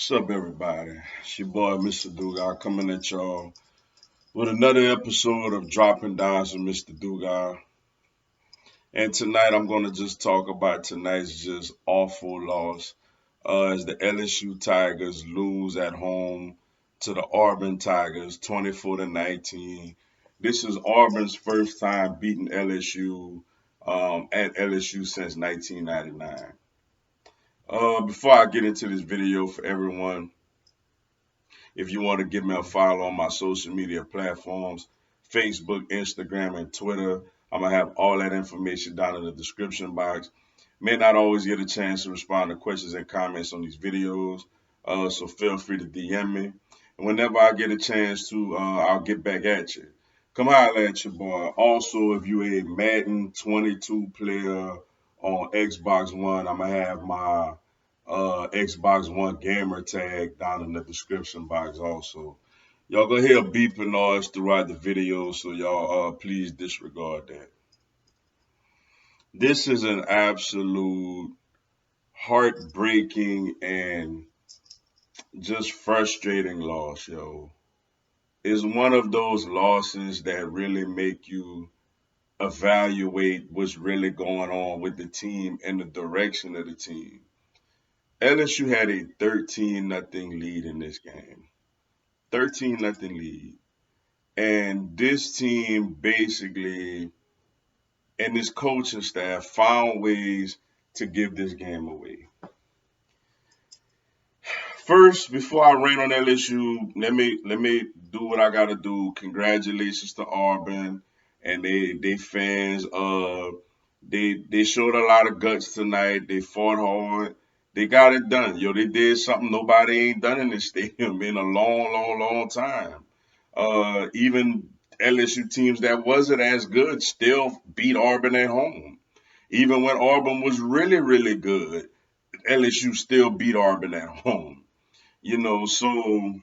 What's up, everybody? It's your boy, Mr. Dugas, coming at y'all with another episode of Dropping Downs with Mr. Dugas. And tonight, I'm going to just talk about tonight's just awful loss as the LSU Tigers lose at home to the Auburn Tigers, 24-19. This is Auburn's first time beating LSU at LSU since 1999. Before I get into this video, for everyone, if you want to give me a follow on my social media platforms, Facebook, Instagram, and Twitter, I'm going to have all that information down in the description box. May not always get a chance to respond to questions and comments on these videos, so feel free to DM me. And whenever I get a chance to, I'll get back at you. Come holler at your boy. Also, if you a Madden 22 player on Xbox One, I'm going to have my Xbox One gamer tag down in the description box also. Y'all gonna hear beeping noise throughout the video, so y'all please disregard that. This is an absolute heartbreaking and just frustrating loss, yo. It's one of those losses that really make you evaluate what's really going on with the team and the direction of the team. LSU had a 13-0 lead in this game. 13-0 lead. And this team basically, and this coaching staff, found ways to give this game away. First, before I rain on LSU, let me do what I gotta do. Congratulations to Auburn and they fans. They showed a lot of guts tonight. They fought hard. They got it done. Yo, they did something nobody ain't done in this stadium in a long time. Even LSU teams that wasn't as good still beat Auburn at home. Even when Auburn was really good, LSU still beat Auburn at home. So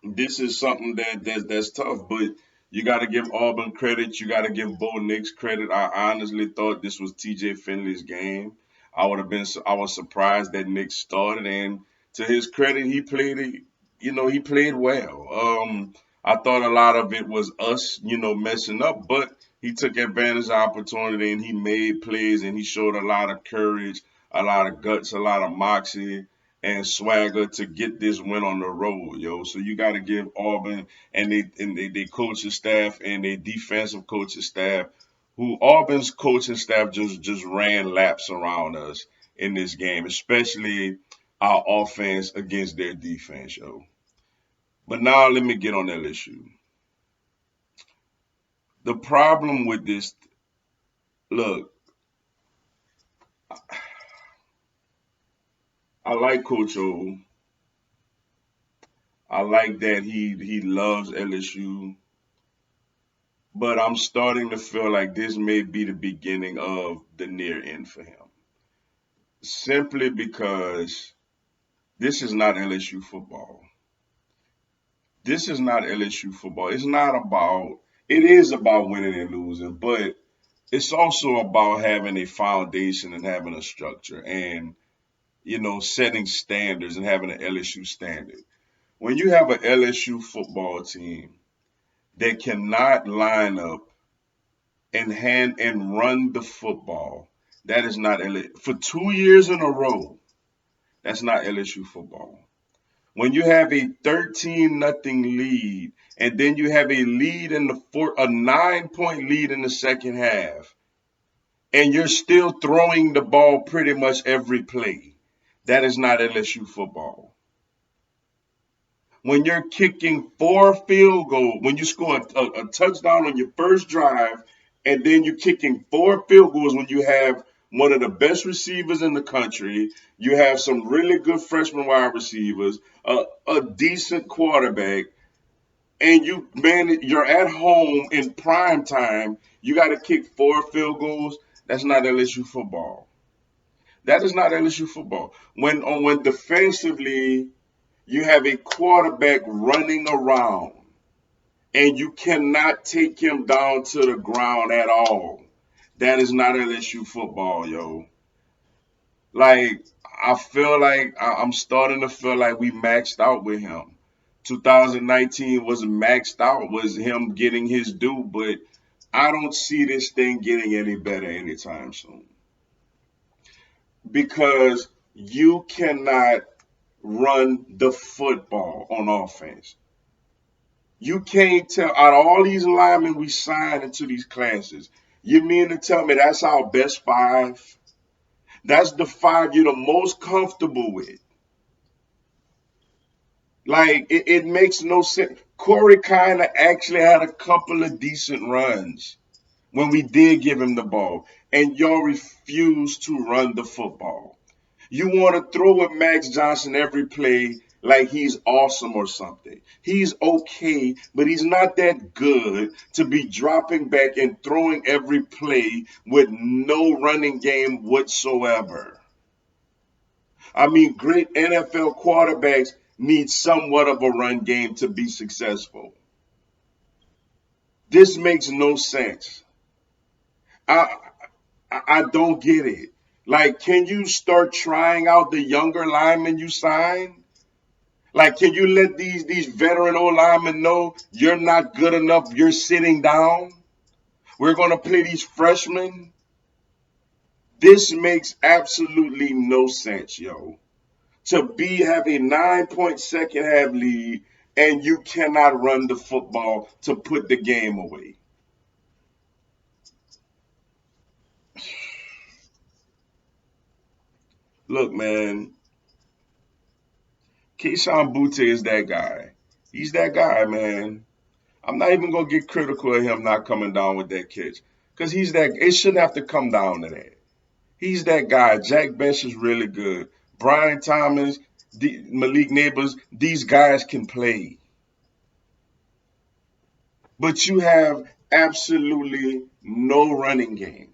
this is something that's tough, but you got to give Auburn credit. You got to give Bo Nix credit. I honestly thought this was T.J. Finley's game. I was surprised that Nix started, and to his credit, he played it. He played well. I thought a lot of it was us, messing up, but he took advantage of the opportunity and he made plays and he showed a lot of courage, a lot of guts, a lot of moxie and swagger to get this win on the road, yo. So you got to give Auburn and they coaching staff and their defensive coaching staff, who Auburn's coaching staff just ran laps around us in this game, especially our offense against their defense, yo. But now let me get on LSU. The problem with this, look, I like Coach O. I like that he loves LSU, but I'm starting to feel like this may be the beginning of the near end for him. Simply because this is not LSU football. This is not LSU football. It is about winning and losing, but it's also about having a foundation and having a structure and, setting standards and having an LSU standard. When you have an LSU football team that cannot line up and hand and run the football, that is not LSU. For 2 years in a row, that's not LSU football. When you have a 13-0 lead, and then you have a lead in a 9-point lead in the second half, and you're still throwing the ball pretty much every play, that is not LSU football. When you're kicking 4 field goals, when you score a touchdown on your first drive, and then you're kicking 4 field goals when you have one of the best receivers in the country, you have some really good freshman wide receivers, a decent quarterback, and you're at home in prime time, you got to kick 4 field goals. That's not LSU football. That is not LSU football. When defensively you have a quarterback running around and you cannot take him down to the ground at all, that is not LSU football, yo. Like, I feel like I'm starting to feel like we maxed out with him. 2019 was maxed out, was him getting his due, but I don't see this thing getting any better anytime soon because you cannot run the football on offense. You can't tell out of all these linemen we signed into these classes. You mean to tell me that's our best five? That's the five you're the most comfortable with. Like it makes no sense. Corey kind of actually had a couple of decent runs when we did give him the ball, and y'all refuse to run the football. You want to throw with Max Johnson every play like he's awesome or something. He's okay, but he's not that good to be dropping back and throwing every play with no running game whatsoever. I mean, great NFL quarterbacks need somewhat of a run game to be successful. This makes no sense. I I don't get it. Like, can you start trying out the younger linemen you sign? Like, can you let these veteran old linemen know you're not good enough? You're sitting down. We're gonna play these freshmen. This makes absolutely no sense, yo. To be have a 9 point second half lead and you cannot run the football to put the game away. Look, man, Keyshawn Butte is that guy. He's that guy, man. I'm not even gonna get critical of him not coming down with that catch. Cause he's that it shouldn't have to come down to that. He's that guy. Jack Bench is really good. Brian Thomas, Malik Neighbors, these guys can play. But you have absolutely no running game,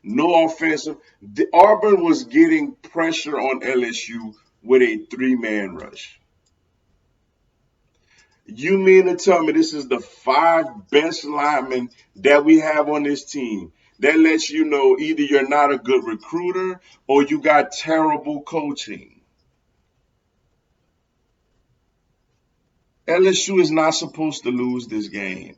no offensive. The Auburn was getting pressure on LSU with a three-man rush. You mean to tell me this is the five best linemen that we have on this team? That lets you know either you're not a good recruiter or you got terrible coaching. LSU is not supposed to lose this game.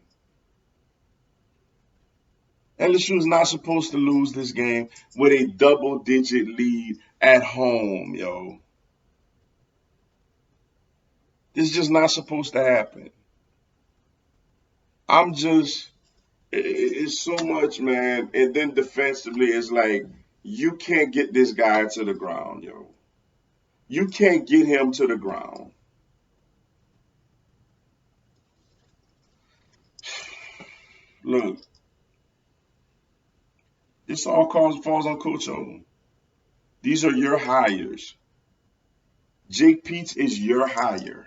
LSU is not supposed to lose this game with a double digit lead at home, yo. This is just not supposed to happen. I'm just, it's so much, man. And then defensively, it's like, you can't get this guy to the ground, yo. You can't get him to the ground. Look, this all falls on Coach O. These are your hires. Jake Peets is your hire.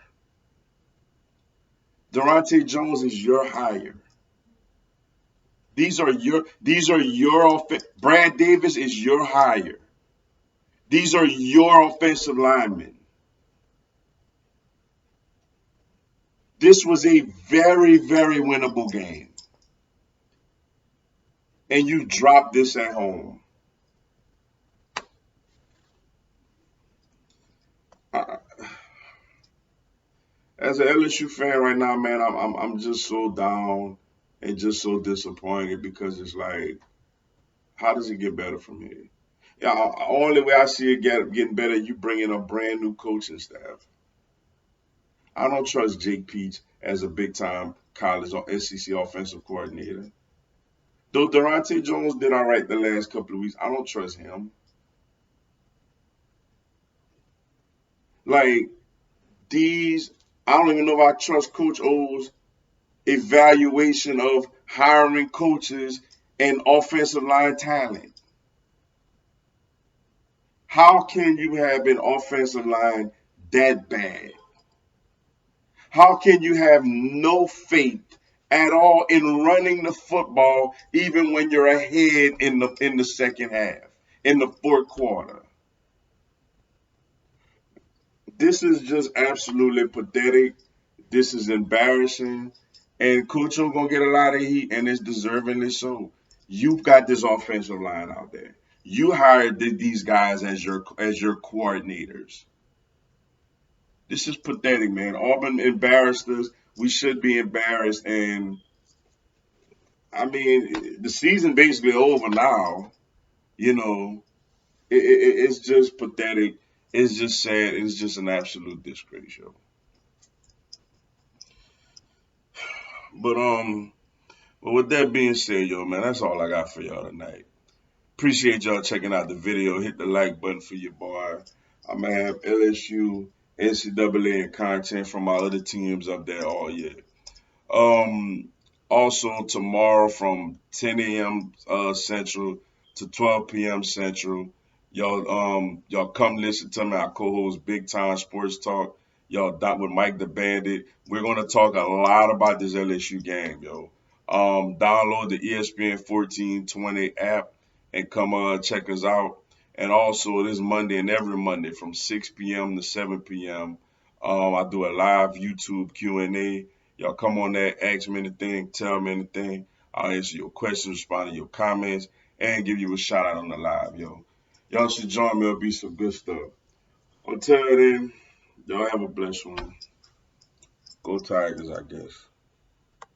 Durante Jones is your hire. These are your Brad Davis is your hire. These are your offensive linemen. This was a very, very winnable game. And you dropped this at home. I, as an LSU fan right now, man, I'm just so down and just so disappointed because it's like, how does it get better from here? Yeah, only way I see it getting better, you bring in a brand new coaching staff. I don't trust Jake Peets as a big time college or SEC offensive coordinator. Though Durante Jones did all right the last couple of weeks, I don't trust him. Like these, I don't even know if I trust Coach O's evaluation of hiring coaches and offensive line talent. How can you have an offensive line that bad? How can you have no faith at all in running the football even when you're ahead in the second half, in the fourth quarter? This is just absolutely pathetic. This is embarrassing. And Coach O gonna get a lot of heat, and it's deservingly so. You've got this offensive line out there. You hired these guys as your coordinators. This is pathetic, man. Auburn embarrassed us. We should be embarrassed. And I mean, the season basically over now. You know, it's just pathetic. It's just sad. It's just an absolute disgrace, yo. But but with that being said, yo, man, that's all I got for y'all tonight. Appreciate y'all checking out the video. Hit the like button for your boy. I'm gonna have LSU, NCAA, and content from my other teams up there all year. Um, Also tomorrow from 10 a.m. Central to 12 p.m. Central, y'all come listen to me. I co-host Big Time Sports Talk. Y'all dot with Mike the Bandit. We're gonna talk a lot about this LSU game, yo. Download the ESPN 1420 app and come check us out. And also this Monday and every Monday from 6 p.m. to 7 p.m. I do a live YouTube Q&A. Y'all come on there, ask me anything, tell me anything. I'll answer your questions, respond to your comments, and give you a shout out on the live, yo. Y'all should join me. It'll be some good stuff. Until then, y'all have a blessed one. Go Tigers, I guess.